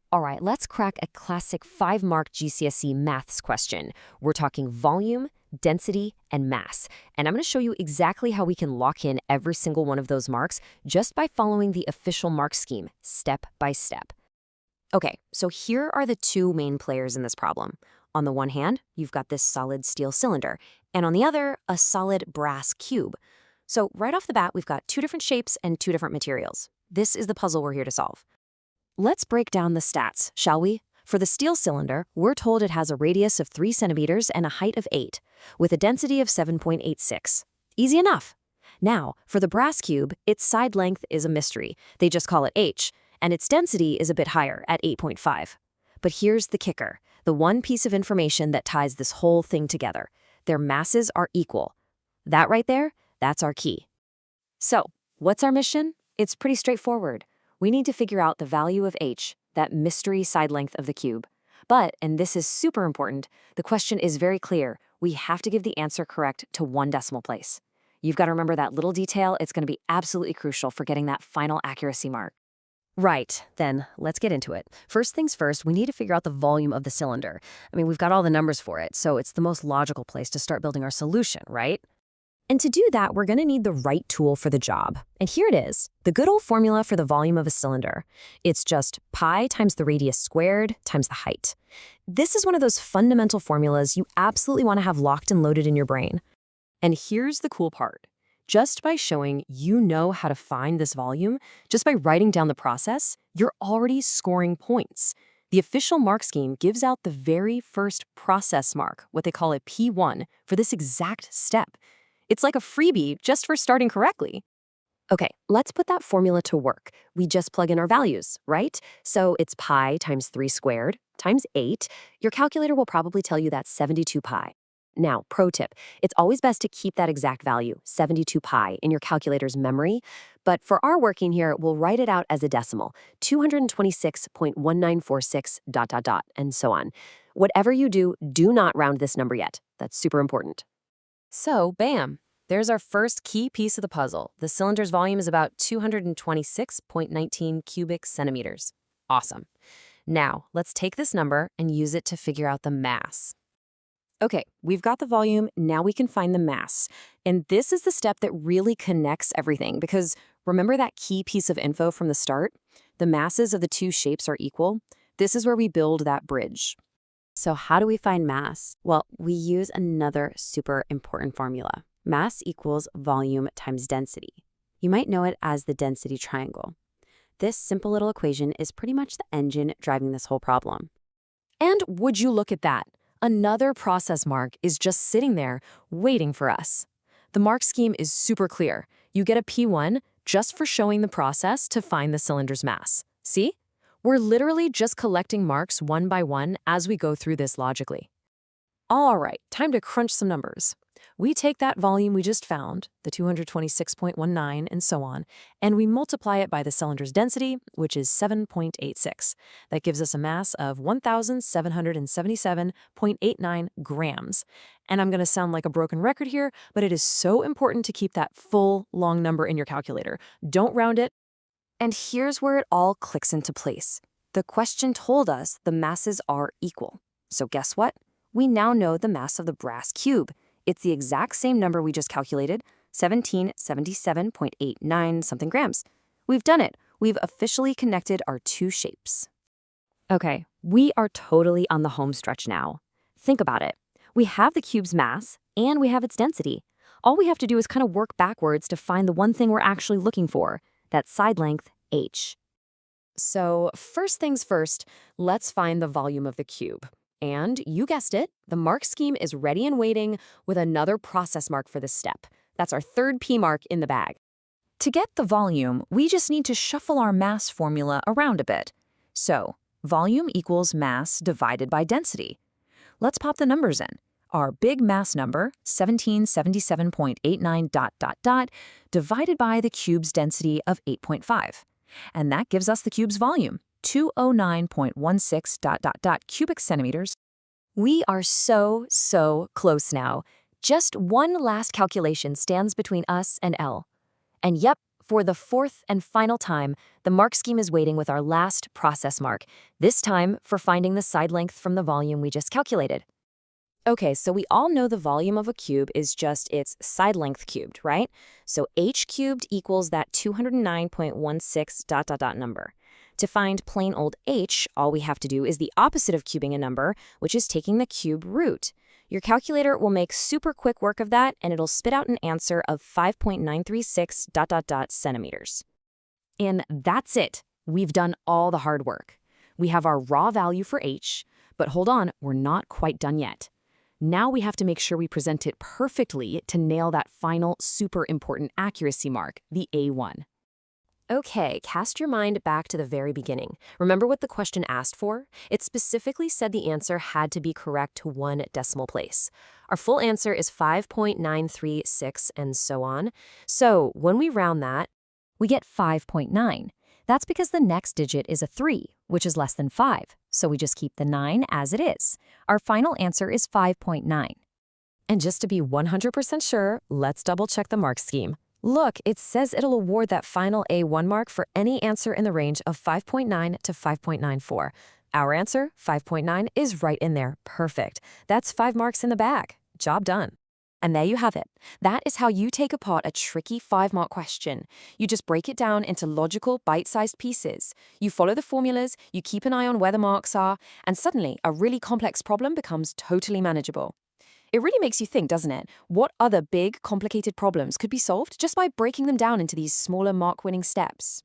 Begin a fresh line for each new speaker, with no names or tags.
All right, let's crack a classic 5-mark GCSE maths question. We're talking volume, density, and mass. And I'm going to show you exactly how we can lock in every single one of those marks just by following the official mark scheme, step by step. Okay, so here are the two main players in this problem. On the one hand, you've got this solid steel cylinder, and on the other, a solid brass cube. So right off the bat, we've got two different shapes and two different materials. This is the puzzle we're here to solve. Let's break down the stats, shall we? For the steel cylinder, we're told it has a radius of 3 centimeters and a height of 8, with a density of 7.86. Easy enough. Now, for the brass cube, its side length is a mystery. They just call it h, and its density is a bit higher at 8.5. But here's the kicker, the one piece of information that ties this whole thing together. Their masses are equal. That right there, that's our key. So, what's our mission? It's pretty straightforward. We need to figure out the value of h, that mystery side length of the cube. But, and this is super important, the question is very clear. We have to give the answer correct to one decimal place. You've got to remember that little detail. It's going to be absolutely crucial for getting that final accuracy mark. Right, then let's get into it. First things first, we need to figure out the volume of the cylinder. We've got all the numbers for it, so it's the most logical place to start building our solution, right? And to do that, we're going to need the right tool for the job. And here it is, the good old formula for the volume of a cylinder. It's just pi times the radius squared times the height. This is one of those fundamental formulas you absolutely want to have locked and loaded in your brain. And here's the cool part. Just by showing you know how to find this volume, just by writing down the process, you're already scoring points. The official mark scheme gives out the very first process mark, what they call a P1, for this exact step. It's like a freebie just for starting correctly. Okay, let's put that formula to work. We just plug in our values, right? So it's pi times 3 squared times 8. Your calculator will probably tell you that's 72 pi. Now, pro tip, it's always best to keep that exact value, 72 pi, in your calculator's memory. But for our working here, we'll write it out as a decimal, 226.1946 ... and so on. Whatever you do, do not round this number yet. That's super important. So, bam, there's our first key piece of the puzzle. The cylinder's volume is about 226.19 cubic centimeters. Awesome. Now, let's take this number and use it to figure out the mass. Okay, we've got the volume, now we can find the mass. And this is the step that really connects everything, because remember that key piece of info from the start? The masses of the two shapes are equal. This is where we build that bridge. So how do we find mass? Well, we use another super important formula. Mass equals volume times density. You might know it as the density triangle. This simple little equation is pretty much the engine driving this whole problem. And would you look at that? Another process mark is just sitting there waiting for us. The mark scheme is super clear. You get a P1 just for showing the process to find the cylinder's mass. See? We're literally just collecting marks one by one as we go through this logically. All right, time to crunch some numbers. We take that volume we just found, the 226.19 and so on, and we multiply it by the cylinder's density, which is 7.86. That gives us a mass of 1,777.89 grams. And I'm going to sound like a broken record here, but it is so important to keep that full, long number in your calculator. Don't round it. And here's where it all clicks into place. The question told us the masses are equal. So guess what? We now know the mass of the brass cube. It's the exact same number we just calculated, 1777.89 something grams. We've done it. We've officially connected our two shapes. Okay, we are totally on the home stretch now. Think about it. We have the cube's mass and we have its density. All we have to do is kind of work backwards to find the one thing we're actually looking for, that side length, h. So first things first, let's find the volume of the cube. And you guessed it, the mark scheme is ready and waiting with another process mark for this step. That's our third P mark in the bag. To get the volume, we just need to shuffle our mass formula around a bit. So, volume equals mass divided by density. Let's pop the numbers in. Our big mass number, 1777.89 ... divided by the cube's density of 8.5. And that gives us the cube's volume, 209.16 ... cubic centimeters. We are so close now. Just one last calculation stands between us and L. And yep, For the fourth and final time, the mark scheme is waiting with our last process mark, this time for finding the side length from the volume we just calculated. Okay, so we all know the volume of a cube is just its side length cubed, right? So h cubed equals that 209.16 ... number. To find plain old h, all we have to do is the opposite of cubing a number, which is taking the cube root. Your calculator will make super quick work of that, and it'll spit out an answer of 5.936 ... centimeters. And that's it. We've done all the hard work. We have our raw value for h, but hold on, we're not quite done yet. Now we have to make sure we present it perfectly to nail that final super important accuracy mark, the A1. Okay, cast your mind back to the very beginning. Remember what the question asked for? It specifically said the answer had to be correct to one decimal place. Our full answer is 5.936 and so on. So when we round that, we get 5.9. That's because the next digit is a 3, which is less than 5. So we just keep the 9 as it is. Our final answer is 5.9. And just to be 100% sure, let's double check the mark scheme. Look, it says it'll award that final A1 mark for any answer in the range of 5.9 to 5.94. Our answer, 5.9, is right in there. Perfect. That's 5 marks in the bag. Job done. And there you have it. That is how you take apart a tricky 5-mark question. You just break it down into logical, bite-sized pieces. You follow the formulas, you keep an eye on where the marks are, and suddenly a really complex problem becomes totally manageable. It really makes you think, doesn't it? What other big, complicated problems could be solved just by breaking them down into these smaller mark-winning steps?